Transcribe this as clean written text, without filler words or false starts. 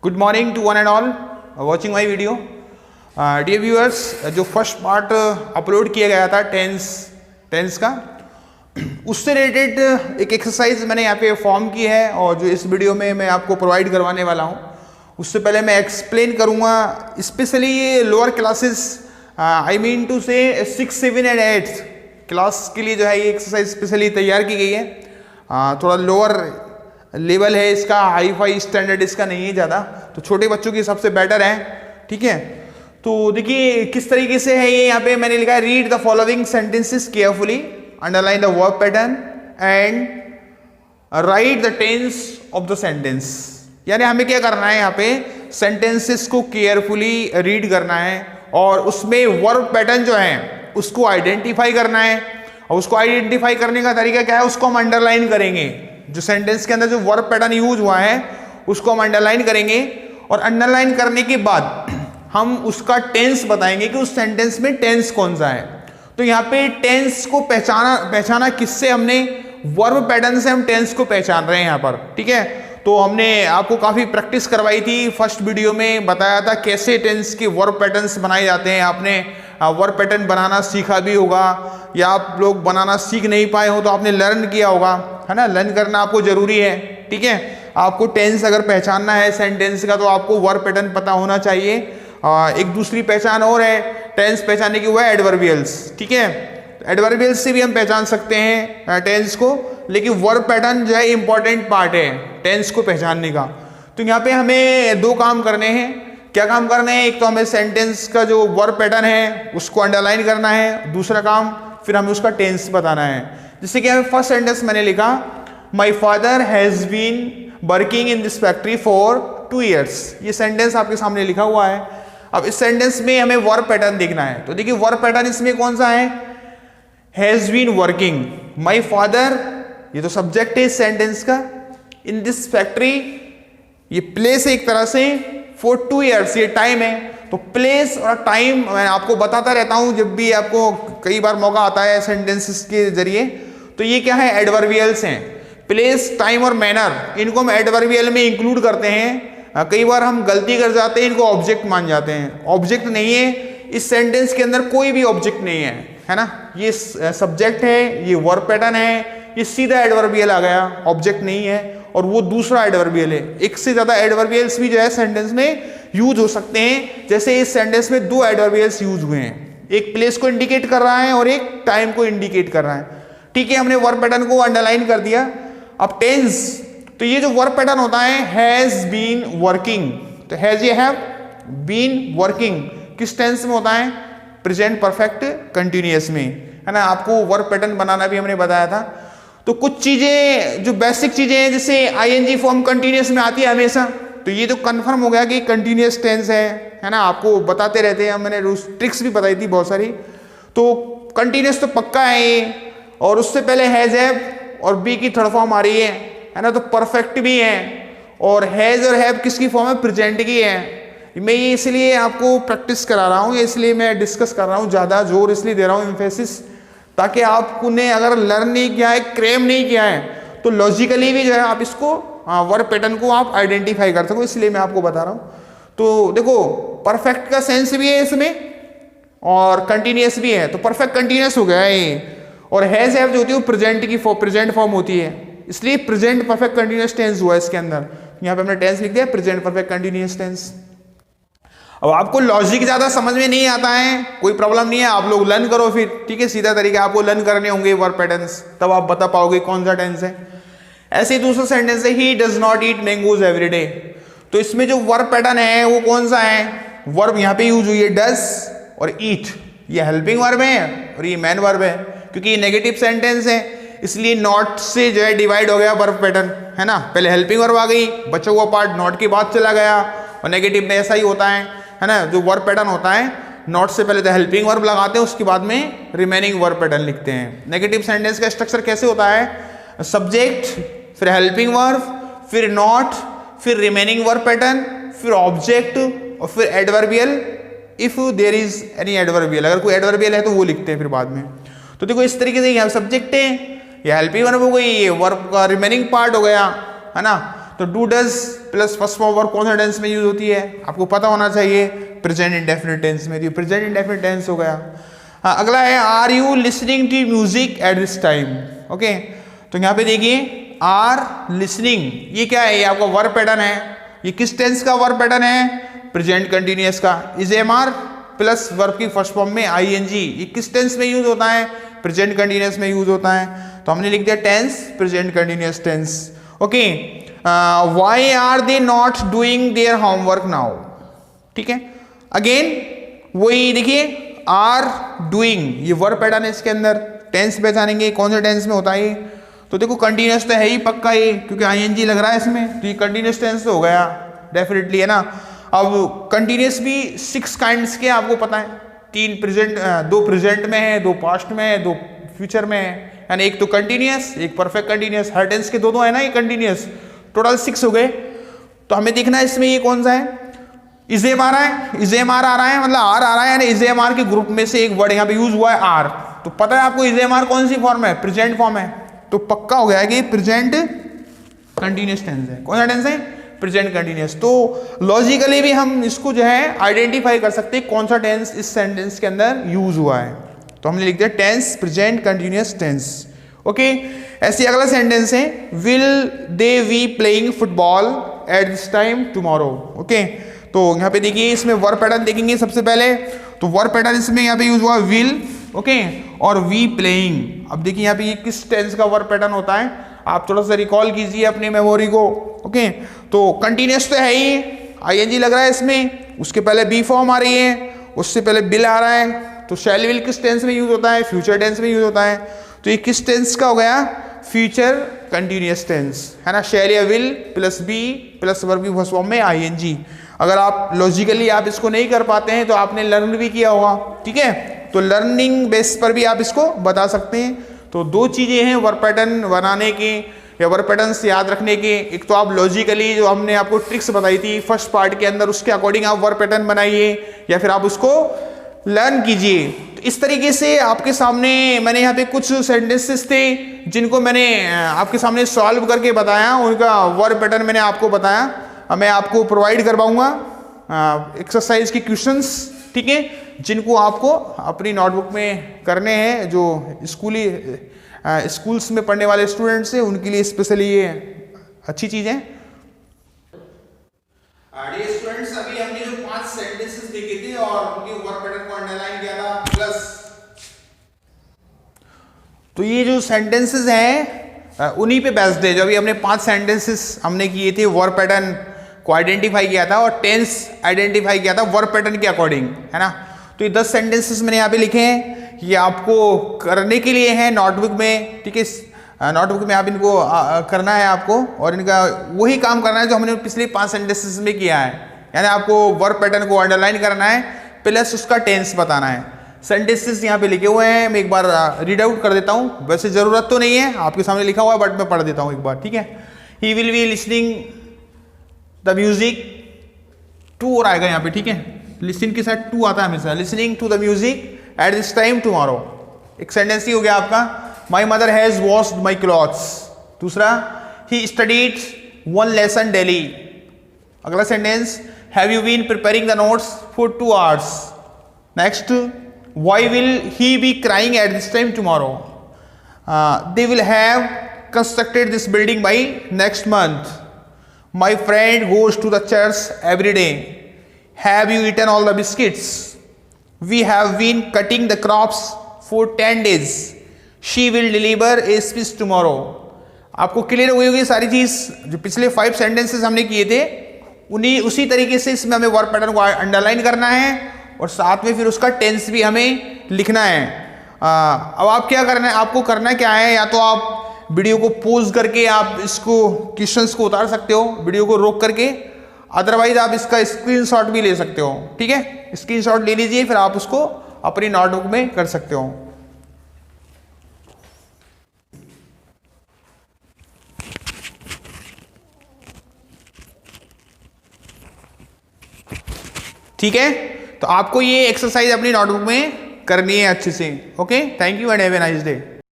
Good morning to one and all watching my video. Dear viewers, जो first part upload किया गया था tense का, उससे रिलेटेड एक एक्सरसाइज मैंने यहाँ पे फॉर्म की है और जो इस वीडियो में मैं आपको प्रोवाइड करवाने वाला हूँ। उससे पहले मैं एक्सप्लेन करूँगा स्पेशली ये lower classes, I mean two से 6, 7 एंड 8 क्लास के लिए जो है ये एक्सरसाइज स्पेशली तैयार की गई है। थोड़ा लोअर लेवल है इसका, हाई फाई स्टैंडर्ड इसका नहीं है ज़्यादा, तो छोटे बच्चों के हिसाब से बेटर है। ठीक है, तो देखिए किस तरीके से है ये। यहाँ पे मैंने लिखा है read the following sentences carefully, underline the verb pattern and write the tense of the sentence. यानी हमें क्या करना है, यहाँ पे सेंटेंसेस को केयरफुली रीड करना है और उसमें वर्ब पैटर्न जो है उसको आइडेंटिफाई करना है। और उसको आइडेंटिफाई करने का तरीका क्या है, उसको हम अंडरलाइन करेंगे। जो सेंटेंस के अंदर जो वर्ब पैटर्न यूज हुआ है उसको हम अंडरलाइन करेंगे और अंडरलाइन करने के बाद हम उसका टेंस बताएंगे कि उस सेंटेंस में टेंस कौन सा है। तो यहाँ पे टेंस को पहचाना किससे, हमने वर्ब पैटर्न से हम टेंस को पहचान रहे हैं यहाँ पर। ठीक है, तो हमने आपको काफ़ी प्रैक्टिस करवाई थी, फर्स्ट वीडियो में बताया था कैसे टेंस के वर्ब पैटर्न्स बनाए जाते हैं। आपने वर्ब पैटर्न बनाना सीखा भी होगा, या आप लोग बनाना सीख नहीं पाए हो तो आपने लर्न किया होगा, है ना। लर्न करना आपको जरूरी है। ठीक है, आपको टेंस अगर पहचानना है सेंटेंस का तो आपको वर्ब पैटर्न पता होना चाहिए। एक दूसरी पहचान और है टेंस पहचानने की, वो है एडवर्बियल्स। ठीक है, एडवर्बियल्स से भी हम पहचान सकते हैं टेंस को, लेकिन वर्ब पैटर्न जो है इंपॉर्टेंट पार्ट है टेंस को पहचानने का। तो यहाँ पे हमें दो काम करने हैं। क्या काम करने हैं, एक तो हमें सेंटेंस का जो वर्ब पैटर्न है उसको अंडरलाइन करना है, दूसरा काम फिर हमें उसका टेंस बताना है। जैसे कि हमें फर्स्ट सेंटेंस मैंने लिखा, my father has been working in this factory for 2 years। ये सेंटेंस आपके सामने लिखा हुआ है। अब इस सेंटेंस में हमें वर्ब पैटर्न देखना है, तो देखिए वर्ब पैटर्न इसमें कौन सा है, has been working. My father ये तो सब्जेक्ट है इस सेंटेंस का, इन दिस फैक्ट्री ये प्लेस है एक तरह से, फॉर 2 years ये टाइम है। तो प्लेस और टाइम मैं आपको बताता रहता हूं जब भी आपको कई बार मौका आता है सेंटेंसेस के जरिए। तो ये क्या है, एडवर्बियल्स हैं। प्लेस, टाइम और मैनर, इनको हम एडवर्बियल में इंक्लूड करते हैं। कई बार हम गलती कर जाते हैं, इनको ऑब्जेक्ट मान जाते हैं। ऑब्जेक्ट नहीं है इस सेंटेंस के अंदर, कोई भी ऑब्जेक्ट नहीं है ना। ये सब्जेक्ट है, ये वर्ब पैटर्न है, ये सीधा एडवर्बियल आ गया, ऑब्जेक्ट नहीं है। और वो दूसरा एडवर्बियल है। एक से ज्यादा एडवर्बियल्स भी जो है सेंटेंस में यूज हो सकते हैं। जैसे इस सेंटेंस में 2 एडवर्बियल्स यूज हुए हैं, एक प्लेस को इंडिकेट कर रहा है और एक टाइम को इंडिकेट कर रहा है। ठीक है, हमने वर्ब पैटर्न को अंडरलाइन कर दिया। अब टेंस, तो ये जो वर्ब पैटर्न होता है हैज बीन वर्किंग, तो हैज ये हैव, बीन वर्किंग किस टेंस में होता है, प्रेजेंट परफेक्ट कंटिन्यूअस में, है ना। आपको वर्ब पैटर्न बनाना भी हमने बताया था। तो कुछ चीजें जो बेसिक चीजें हैं, जैसे आईएनजी फॉर्म कंटिन्यूअस में आती है हमेशा, तो ये तो कंफर्म हो गया कि कंटिन्यूअस टेंस है ना। आपको बताते रहते हैं, मैंने ट्रिक्स भी बताई थी बहुत सारी। तो कंटिन्यूअस तो पक्का है ये, और उससे पहले हैज हैव और बी की थर्ड फॉर्म आ रही है ना। तो परफेक्ट भी है, और हैज और हैव किसकी फॉर्म है, प्रेजेंट की है। मैं ये इसलिए आपको प्रैक्टिस करा रहा हूँ, इसलिए मैं डिस्कस कर रहा हूँ, ज़्यादा जोर इसलिए दे रहा हूँ, एम्फेसिस, ताकि आपने अगर लर्न नहीं किया है, क्रेम नहीं किया है, तो लॉजिकली भी जो है आप इसको वर्ब पैटर्न को आप आइडेंटिफाई कर सको, इसलिए मैं आपको बता रहा हूँ। तो देखो परफेक्ट का सेंस भी है इसमें और कंटिन्यूअस भी है, तो परफेक्ट कंटिन्यूअस हो गया ये। और हैज हैव जो होती है वो प्रेजेंट की प्रेजेंट फॉर्म होती है, इसलिए प्रेजेंट परफेक्ट कंटिन्यूअस टेंस हुआ इसके अंदर। यहाँ पे हमने टेंस लिख दिया, प्रेजेंट परफेक्ट कंटिन्यूअस टेंस। अब आपको लॉजिक ज्यादा समझ में नहीं आता है, कोई प्रॉब्लम नहीं है, आप लोग लर्न करो फिर। ठीक है, सीधा तरीका आपको लर्न करने होंगे वर्ब पैटर्न्स, तब आप बता पाओगे कौन सा टेंस है। ऐसे ही दूसरा सेंटेंस है, he does not eat mangoes every day. तो इसमें जो वर्ब पैटर्न है वो कौन सा है, वर्ब यहाँ पे यूज हुई है डज, और ईट ये हेल्पिंग वर्ब है और ये मैन वर्ब है। क्योंकि ये नेगेटिव सेंटेंस है इसलिए नॉट से जो है डिवाइड हो गया वर्ब पैटर्न, है ना। पहले हेल्पिंग वर्ब आ गई, बचा हुआ पार्ट नॉट के बाद चला गया, और नेगेटिव में ऐसा ही होता है ना। जो वर्ब पैटर्न होता है, नॉट से पहले तो हेल्पिंग वर्ब लगाते हैं, उसके बाद में रिमेनिंग वर्ब पैटर्न लिखते हैं। नेगेटिव सेंटेंस का स्ट्रक्चर कैसे होता है, सब्जेक्ट, फिर हेल्पिंग वर्ब, फिर नॉट, फिर रिमेनिंग वर्ब पैटर्न, फिर ऑब्जेक्ट, और फिर adverbial if there is any adverbial, अगर कोई एडवर्बियल है तो वो लिखते हैं फिर बाद में। तो देखो इस तरीके से यहाँ सब्जेक्ट है, ये हेल्पिंग वर्ब हो गई, ये वर्ब का रिमेनिंग पार्ट हो गया, है ना। तो do does plus first form verb कौन सा टेंस में यूज होती है, आपको पता होना चाहिए, प्रेजेंट इंडेफिनिट टेंस में। तो प्रेजेंट इंडेफिनिट टेंस हो गया। हाँ, अगला है are you listening to music at this time. Okay, तो यहाँ पे देखिए आर लिसनिंग, ये क्या है, ये आपका वर्ब पैटर्न है। ये किस टेंस का वर्ब पैटर्न है, प्रेजेंट कंटिन्यूअस का। Is am are plus verb की फर्स्ट फॉर्म में आई एन जी, ये किस टेंस में यूज होता है, प्रेजेंट कंटिन्यूअस में यूज होता है। तो हमने लिख दिया tense present continuous tense. Okay, why are they not doing their homework now. ठीक है, अगेन वही देखिए आर डूइंग, ये वर्ब पैटर्न है इसके अंदर। टेंस पहचानेंगे कौन से टेंस में होता है, तो देखो कंटिन्यूअस तो है ही पक्का ये, क्योंकि आईएनजी लग रहा है इसमें, तो ये कंटिन्यूअस टेंस तो हो गया डेफिनेटली, है ना। अब कंटिन्यूअस भी 6 काइंड्स के आपको पता है, 3 प्रेजेंट, 2 प्रेजेंट में है, 2 पास्ट में है, 2 फ्यूचर में है, यानी एक तो कंटिन्यूअस, एक परफेक्ट कंटिन्यूअस। हर टेंस के दो है ना ये कंटिन्यूअस, टोटल 6 हो गए। तो हमें देखना है इसमें ये कौन सा है, इजेम आ रहा है, इजेम आर आ रहा है, मतलब आर आ रहा है, यानी इजेम आर के ग्रुप में से एक वर्ड यहाँ पे यूज हुआ है आर। तो पता है आपको इजेम आर कौन सी फॉर्म है, प्रेजेंट फॉर्म है, तो पक्का हो गया कि प्रेजेंट कंटिन्यूअस टेंस है। कौन सा टेंस है, प्रेजेंट कंटिन्यूअस। तो लॉजिकली भी हम इसको जो है आइडेंटिफाई कर सकते हैं कौन सा टेंस इस सेंटेंस के अंदर यूज हुआ है। तो हमने लिख दिया tense present continuous tense. Okay, ऐसे अगला सेंटेंस है, will they be playing football at this time tomorrow. Okay, तो यहाँ पे देखिए इसमें वर्ब पैटर्न देखेंगे सबसे पहले, तो वर्ब पैटर्न इसमें यहाँ पे यूज हुआ विल, ओके, और वी प्लेइंग। अब देखिए यहाँ पे ये किस टेंस का वर्ब पैटर्न होता है, आप थोड़ा सा रिकॉल कीजिए अपनी मेमोरी को। ओके, तो कंटिन्यूअस तो है ही, आईएनजी लग रहा है इसमें, उसके पहले बी फॉर्म आ रही है, उससे पहले बिल आ रहा है। तो शैल विल किस टेंस में यूज होता है, फ्यूचर टेंस में यूज होता है। तो ये किस टेंस का हो गया, फ्यूचर कंटिन्यूअस टेंस, है ना। शैल या will plus be plus verb की फर्स्ट फॉर्म में आईएनजी। अगर आप लॉजिकली आप इसको नहीं कर पाते हैं तो आपने लर्न भी किया होगा, ठीक है, तो लर्निंग बेस पर भी आप इसको बता सकते हैं। तो 2 चीजें हैं वर्ब पैटर्न बनाने की या वर्ब पैटर्न्स याद रखने की। एक तो आप लॉजिकली जो हमने आपको ट्रिक्स बताई थी फर्स्ट पार्ट के अंदर, उसके अकॉर्डिंग आप वर्ब पैटर्न बनाइए, या फिर आप उसको लर्न कीजिए। तो इस तरीके से आपके सामने मैंने यहाँ पे कुछ सेंटेंसेस थे जिनको मैंने आपके सामने सॉल्व करके बताया, उनका वर्ब पैटर्न मैंने आपको बताया। मैं आपको प्रोवाइड करवाऊंगा एक्सरसाइज के क्वेश्चंस, ठीक है, जिनको आपको अपनी नोटबुक में करने हैं। जो स्कूल्स में पढ़ने वाले स्टूडेंट्स हैं उनके लिए स्पेशली ये अच्छी चीज है। डियर स्टूडेंट्स, अभी हमने जो 5 सेंटेंसेस देखे थे और उनके वर्ब पैटर्न को अंडरलाइन किया था, प्लस तो ये जो सेंटेंसेस हैं उन्हीं पे बेस्ड है। जो अभी हमने 5 सेंटेंसेस हमने किए थे, वर्ब पैटर्न को आइडेंटिफाई किया था और टेंस आइडेंटिफाई किया था वर्ब पैटर्न के अकॉर्डिंग, है ना। तो ये 10 सेंटेंसेस मैंने यहाँ पे लिखे हैं, ये आपको करने के लिए है नोटबुक में, ठीक है। नोटबुक में आप इनको करना है आपको, और इनका वही काम करना है जो हमने पिछले 5 सेंटेंसेस में किया है, यानी आपको वर्ब पैटर्न को अंडरलाइन करना है प्लस उसका टेंस बताना है। सेंटेंसेस यहाँ पे लिखे हुए हैं, मैं एक बार रीड आउट कर देता हूँ, वैसे जरूरत तो नहीं है, आपके सामने लिखा हुआ है, बट मैं पढ़ देता हूँ एक बार, ठीक है। He will be listening the music, to और आएगा यहाँ पे, ठीक है, लिसनिंग के साथ टू आता है हमेशा, listening to the music at this time tomorrow. एक सेंटेंस ही हो गया आपका, my mother has washed my clothes. दूसरा, ही स्टडीड 1 लेसन डेली। अगला sentence, have you been preparing the notes for 2 hours। Next, why will he be crying at this time tomorrow. They will have constructed this building by next month. My friend goes to the church every day. Have you eaten all the biscuits? We have been cutting the crops for 10 days. She will deliver a speech tomorrow. आपको clear हुई होगी सारी चीज। जो पिछले 5 sentences हमने किए थे उसी तरीके से इसमें हमें वर्ब पैटर्न को अंडरलाइन करना है और साथ में फिर उसका टेंस भी हमें लिखना है। अब आप क्या करना है, आपको करना क्या है, या तो आप वीडियो को पॉज करके आप इसको क्वेश्चंस को उतार सकते हो वीडियो को रोक करके, अदरवाइज आप इसका स्क्रीनशॉट भी ले सकते हो, ठीक है। स्क्रीनशॉट ले लीजिए, फिर आप उसको अपनी नोटबुक में कर सकते हो। ठीक है, तो आपको ये एक्सरसाइज अपनी नोटबुक में करनी है अच्छे से। Okay, thank you and have a nice day.